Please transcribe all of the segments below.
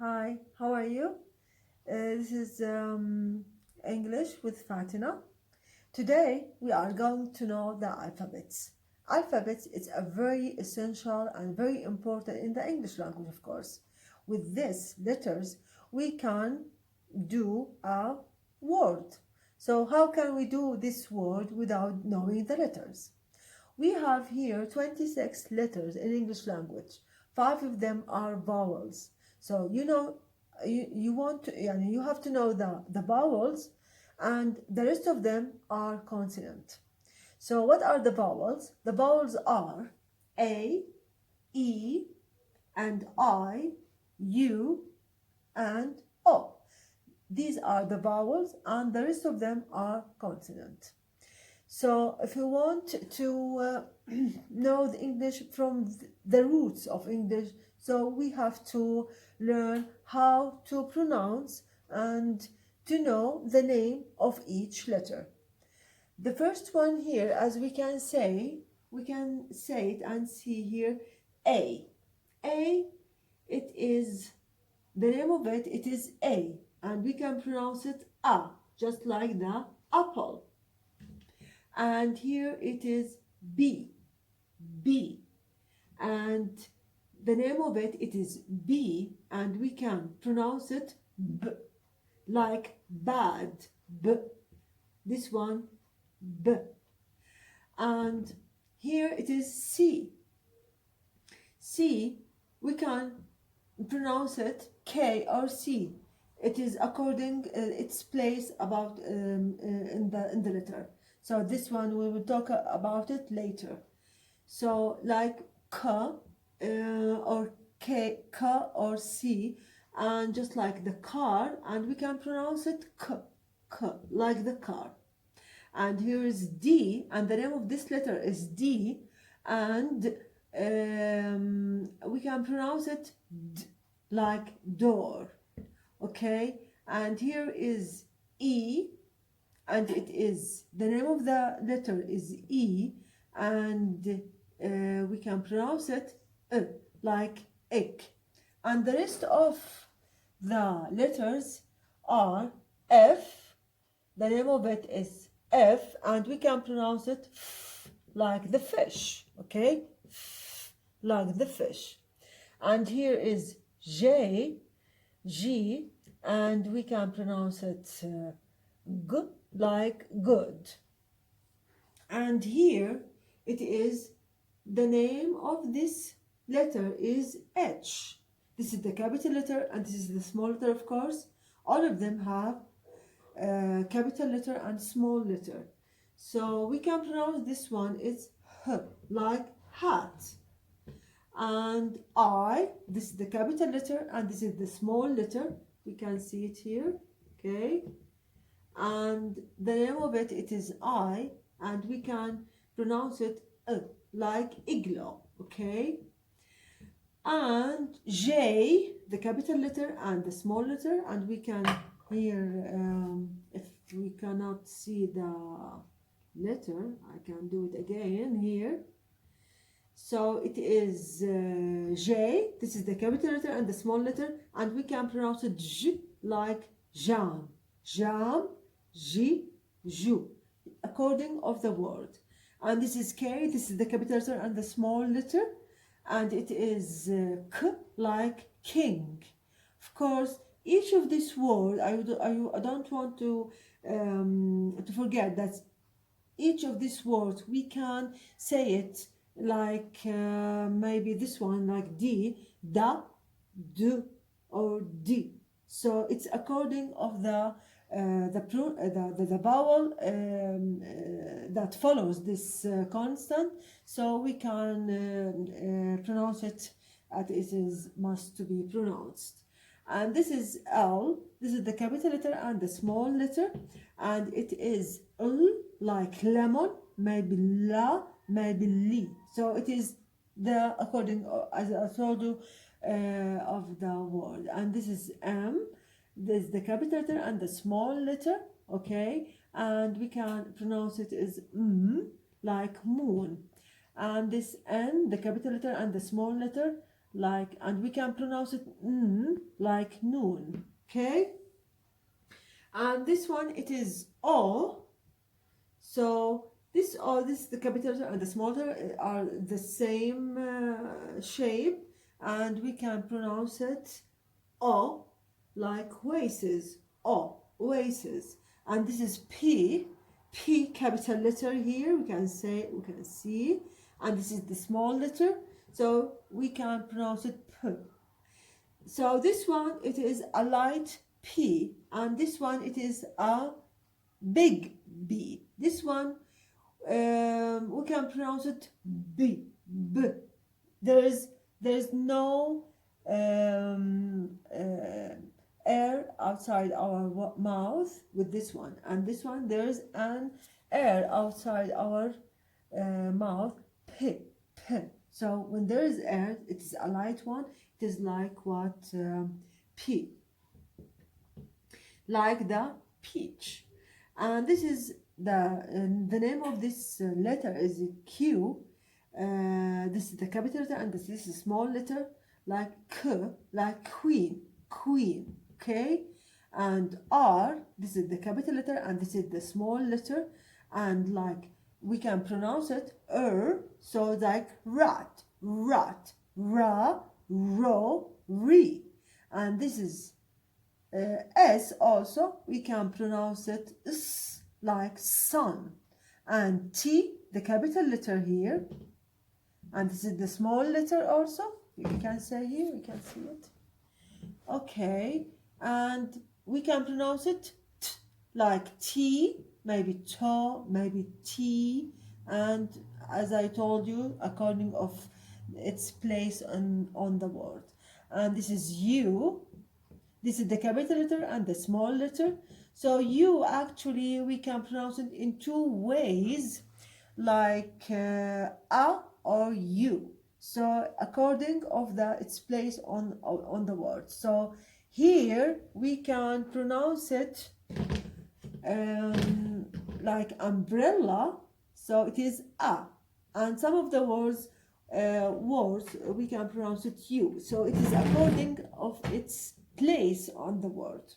Hi, how are you? This is English with Fatina. Today we are going to know the alphabets. Alphabets is a very essential and very important in the English language, of course. With these letters, we can do a word. So how can we do this word without knowing the letters? We have here 26 letters in English language. 5 of them are vowels. So you want to you have to know the vowels, and the rest of them are consonant. So what are the vowels? The vowels are A, E, and I, U, and O. These are the vowels, and the rest of them are consonant. So if you want to know the English from the roots of English, so we have to learn how to pronounce and to know the name of each letter. The first one here, as we can say it and see here, A. A, it is, the name of it is A, and we can pronounce it A, just like the apple. And here it is B, B, and the name of it is B, and we can pronounce it B, like bad, B, this one B. And here it is C, C, we can pronounce it K or C. It is according its place about in the letter. So this one we will talk about it later. So like K or K, K or C, and just like the car, and we can pronounce it K, K, like the car. And here is D, and the name of this letter is D, and we can pronounce it D, like door. Okay, and here is E, and it is, the name of the letter is E, and we can pronounce it like egg. And the rest of the letters are F, the name of it is F, and we can pronounce it like the fish, okay, like the fish. And here is J, G, and we can pronounce it G, like good. And here it is, the name of this letter is H. This is the capital letter, and this is the small letter, of course. All of them have capital letter and small letter. So we can pronounce this one is H, like hat. And I, this is the capital letter, and this is the small letter. We can see it here, okay? And the name of it is I, and we can pronounce it like igloo, okay? And J, the capital letter and the small letter, and we can here, if we cannot see the letter, I can do it again here. So it is J, this is the capital letter and the small letter, and we can pronounce it J, like jam, jam, J, ju, according of the word. And this is K, this is the capital letter and the small letter, and it is K, like king. Of course, each of these words, I don't want to forget that each of these words we can say it like maybe this one, like D, da, do, or D. So it's according of the vowel that follows this constant, so we can pronounce it as it is must to be pronounced. And this is L, this is the capital letter and the small letter, and it is L, like lemon, maybe la, maybe li. So it is the according, as I told you, of the word. And this is M, this is the capital letter and the small letter, okay, and we can pronounce it as like moon. And this N, the capital letter and the small letter, like, and we can pronounce it like noon, okay? And this one, it is O. So this O, this the capital letter and the small letter are the same shape, and we can pronounce it O, like oasis, O, oasis. And this is P, P capital letter here, we can see, and this is the small letter, so we can pronounce it P. So this one, it is a light P, and this one, it is a big B. This one, we can pronounce it B, B. There's no air outside our mouth with this one, and this one there's an air outside our mouth, P, P. So when there is air, it is a light one. It is like what P, like the peach. And this is the name of this letter is Q. This is the capital letter, and this is a small letter like K, like queen, queen, okay? And R, this is the capital letter, and this is the small letter, and like we can pronounce it so like rat, rat, ra, ro, re. And this is S also, we can pronounce it S, like sun. And T, the capital letter here, and this is the small letter also, you can say here, we can see it. Okay, and we can pronounce it T, like T, maybe to, maybe T, and as I told you, according of its place on the word. And this is U. This is the capital letter and the small letter. So U, actually we can pronounce it in two ways, like A or U. So according of its place on the word. So here we can pronounce it like umbrella. So it is A. And some of the words we can pronounce it U. So it is according of its place on the word.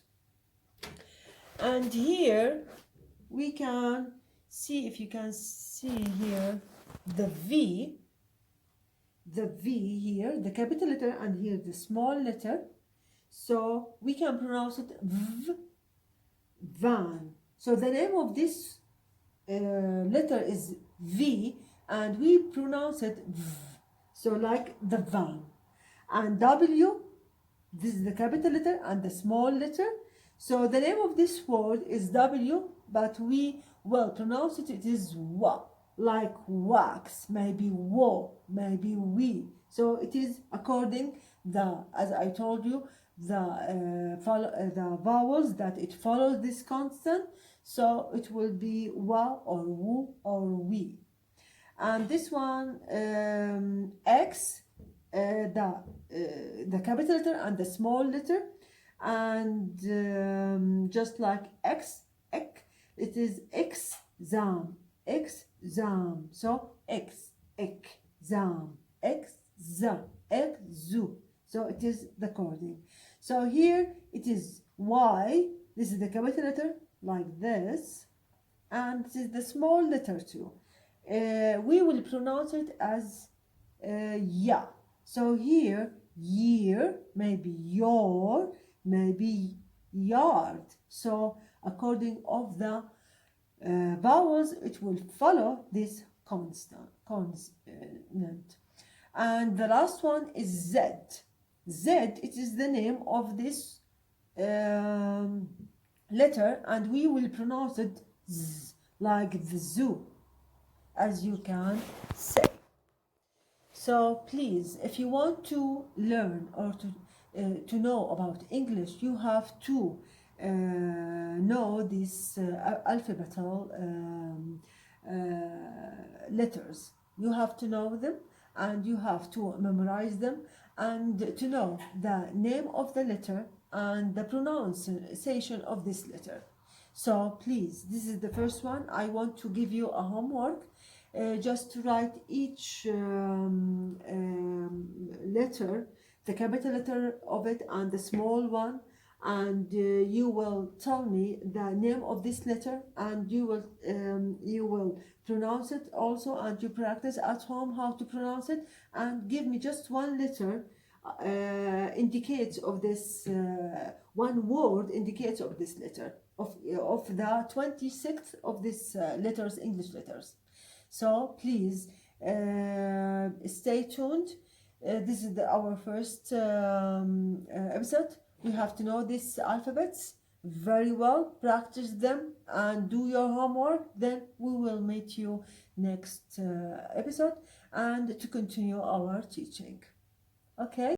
And here we can see, if you can see here, the V here, the capital letter, and here the small letter. So we can pronounce it V, van. So the name of this letter is V, and we pronounce it V. So like the van. And W, this is the capital letter and the small letter. So the name of this word is W, but we will pronounce it, it is wa, like wax, maybe wo, maybe we. So it is according as I told you, the vowels that it follows this constant. So it will be wa or wu or we. And this one, X, the capital letter and the small letter, and just like X, ek, it is exam, exam. So X, ek, zam, X, za, ek, zu. So it is the coding. So here it is Y. This is the capital letter like this, and this is the small letter too. We will pronounce it as ya. So here, year, maybe your, maybe yard. So according of the vowels, it will follow this consonant. And the last one is Z. Z, it is the name of this letter, and we will pronounce it Z, like the zoo, as you can say. So please, if you want to learn or to know about English, you have to know these alphabetical letters. You have to know them, and you have to memorize them, and to know the name of the letter and the pronunciation of this letter. So please, this is the first one. I want to give you a homework. Just to write each letter, the capital letter of it and the small one, and you will tell me the name of this letter, and you will pronounce it also, and you practice at home how to pronounce it, and give me just one letter indicates of this one word indicates of this letter of the 26th of this letters, English letters. So please stay tuned. This is our first episode. We have to know these alphabets very well, practice them, and do your homework. Then we will meet you next episode and to continue our teaching. Okay.